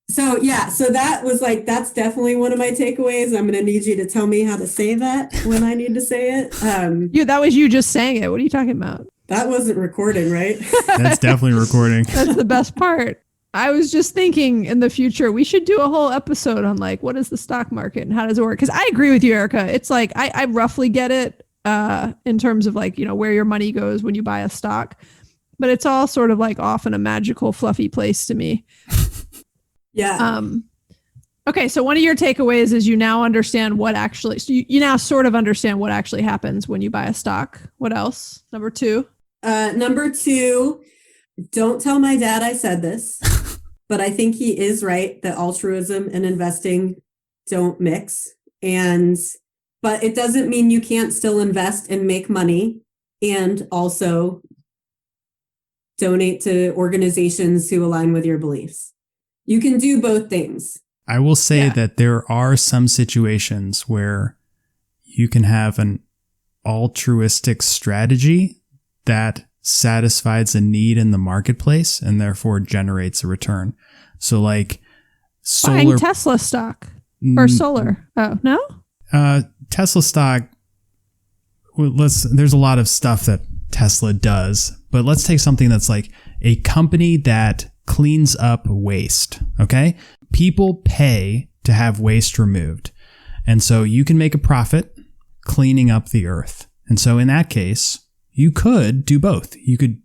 So yeah, so that was like, that's definitely one of my takeaways. I'm going to need you to tell me how to say that when I need to say it. That was you just saying it. What are you talking about? That wasn't recording, right? That's definitely recording. That's the best part. I was just thinking in the future, we should do a whole episode on like, what is the stock market and how does it work? Because I agree with you, Erica. It's like, I roughly get it in terms of like, where your money goes when you buy a stock, but it's all sort of like off in a magical, fluffy place to me. Yeah. Okay. So one of your takeaways is you now understand what actually, so you now sort of understand what actually happens when you buy a stock. What else? Number two, don't tell my dad I said this, but I think he is right that altruism and investing don't mix. But it doesn't mean you can't still invest and make money and also donate to organizations who align with your beliefs. You can do both things. I will say that there are some situations where you can have an altruistic strategy that satisfies a need in the marketplace and therefore generates a return. So like buying Tesla stock or solar. Oh, no? Tesla stock. There's a lot of stuff that Tesla does, but let's take something that's like a company that cleans up waste. Okay. People pay to have waste removed. And so you can make a profit cleaning up the earth. And so in that case, you could do both. You could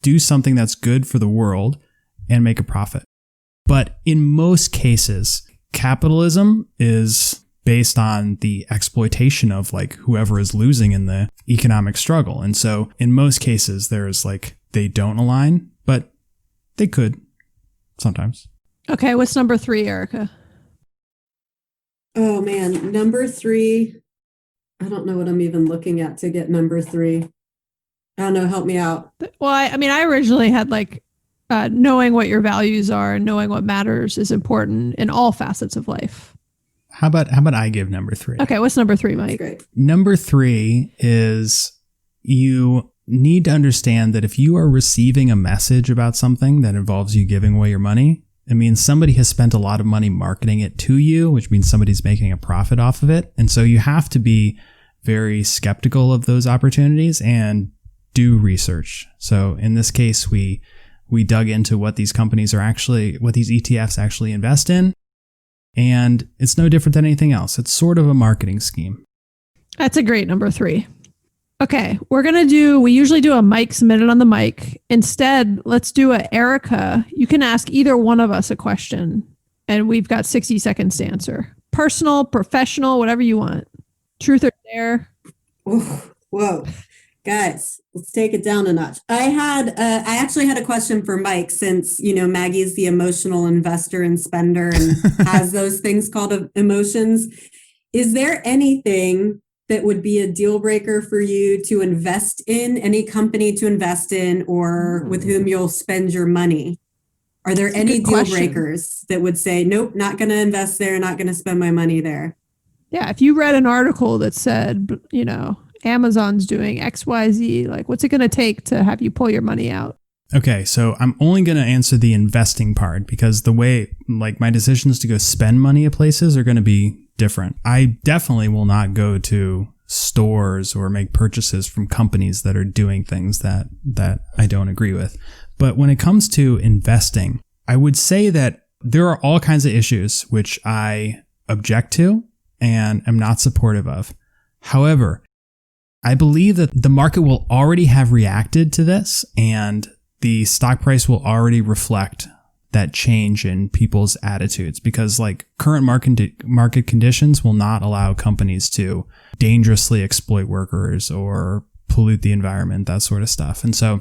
do something that's good for the world and make a profit. But in most cases, capitalism is based on the exploitation of like whoever is losing in the economic struggle. And so in most cases, there's like, they don't align, but they could sometimes. Okay. What's number three, Erica? Oh man. Number three. I don't know what I'm even looking at to get number three. I don't know. Help me out. Well, I originally had like knowing what your values are and knowing what matters is important in all facets of life. How about I give number three? Okay. What's number three, Mike? Great. Number three is you need to understand that if you are receiving a message about something that involves you giving away your money, it means somebody has spent a lot of money marketing it to you, which means somebody's making a profit off of it. And so you have to be very skeptical of those opportunities and do research. So in this case, we dug into what these companies are actually, what these ETFs actually invest in. And it's no different than anything else. It's sort of a marketing scheme. That's a great number three. Okay. We usually do a Mike's Minute on the mic. Instead, let's do a Erica. You can ask either one of us a question and we've got 60 seconds to answer. Personal, professional, whatever you want. Truth or dare. Whoa. Guys, let's take it down a notch. I actually had a question for Mike since, Maggie's the emotional investor and spender and has those things called emotions. Is there anything that would be a deal breaker for you to invest in, any company to invest in, or with whom you'll spend your money? Are there any deal breakers that would say, nope, not going to invest there, not going to spend my money there? Yeah. If you read an article that said, Amazon's doing XYZ, like what's it going to take to have you pull your money out? Okay, so I'm only going to answer the investing part because the way like my decisions to go spend money at places are going to be different. I definitely will not go to stores or make purchases from companies that are doing things that I don't agree with. But when it comes to investing, I would say that there are all kinds of issues which I object to and am not supportive of. However, I believe that the market will already have reacted to this and the stock price will already reflect that change in people's attitudes, because like current market conditions will not allow companies to dangerously exploit workers or pollute the environment, that sort of stuff. And so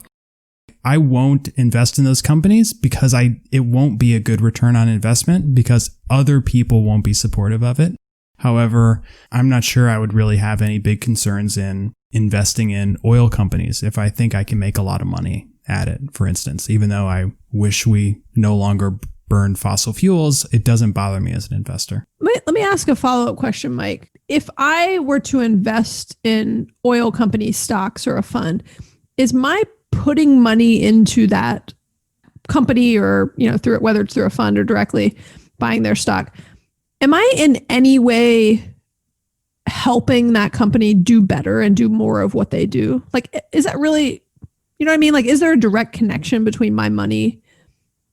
I won't invest in those companies because it won't be a good return on investment because other people won't be supportive of it. However, I'm not sure I would really have any big concerns in investing in oil companies if I think I can make a lot of money at it, for instance. Even though I wish we no longer burn fossil fuels, it doesn't bother me as an investor. Let me ask a follow-up question, Mike. If I were to invest in oil company stocks or a fund, is my putting money into that company or, through it, whether it's through a fund or directly buying their stock, am I in any way helping that company do better and do more of what they do? Like, is that really, you know what I mean? Like, is there a direct connection between my money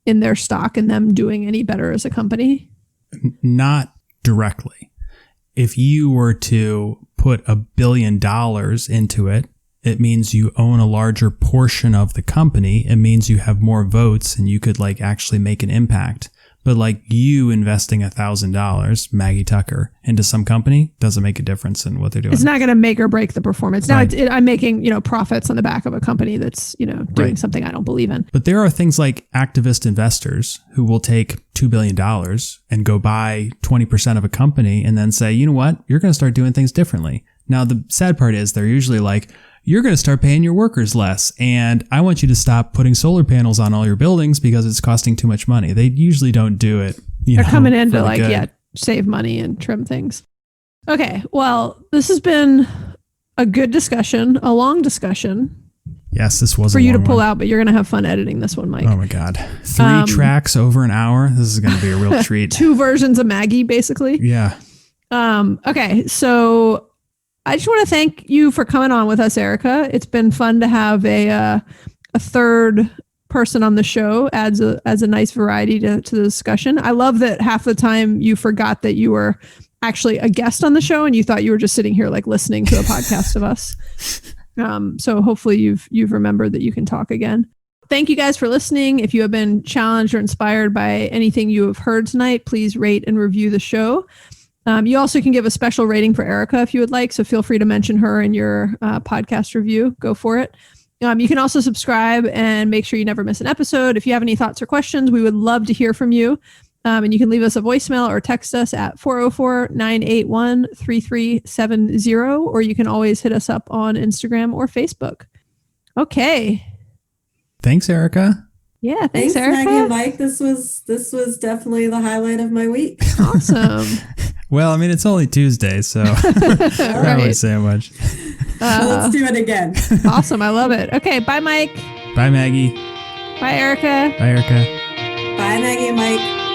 in their stock and them doing any better as a company? Not directly. If you were to put $1 billion into it, it means you own a larger portion of the company. It means you have more votes and you could like actually make an impact. But like you investing $1,000, Maggie Tucker, into some company doesn't make a difference in what they're doing. It's not going to make or break the performance. Now Right. I'm making, profits on the back of a company that's, doing Right. something I don't believe in. But there are things like activist investors who will take $2 billion and go buy 20% of a company and then say, you know what, you're going to start doing things differently. Now, the sad part is they're usually like, you're going to start paying your workers less. And I want you to stop putting solar panels on all your buildings because it's costing too much money. They usually don't do it. They're coming in to good. save money and trim things. Okay. Well, this has been a good discussion, a long discussion Yes, this was for a you to long pull one. out, but you're going to have fun editing this one, Mike. Oh my God. 3 tracks over an hour. This is going to be a real treat. 2 versions of Maggie, basically. Yeah. Okay. So I just want to thank you for coming on with us, Erica. It's been fun to have a third person on the show. Adds a nice variety to the discussion. I love that half the time you forgot that you were actually a guest on the show and you thought you were just sitting here like listening to a podcast of us. So hopefully you've remembered that you can talk again. Thank you guys for listening. If you have been challenged or inspired by anything you have heard tonight, please rate and review the show. You also can give a special rating for Erica if you would like, so feel free to mention her in your podcast review. Go for it. You can also subscribe and make sure you never miss an episode. If you have any thoughts or questions, we would love to hear from you. And you can leave us a voicemail or text us at 404-981-3370, or you can always hit us up on Instagram or Facebook. Okay. Thanks, Erica. Yeah, thanks, Erica. Maggie and Mike. This was definitely the highlight of my week. Awesome. Well, I mean, it's only Tuesday, so I can't really say much. Let's do it again. Awesome. I love it. Okay. Bye, Mike. Bye, Maggie. Bye, Erica. Bye, Erica. Bye, Maggie and Mike.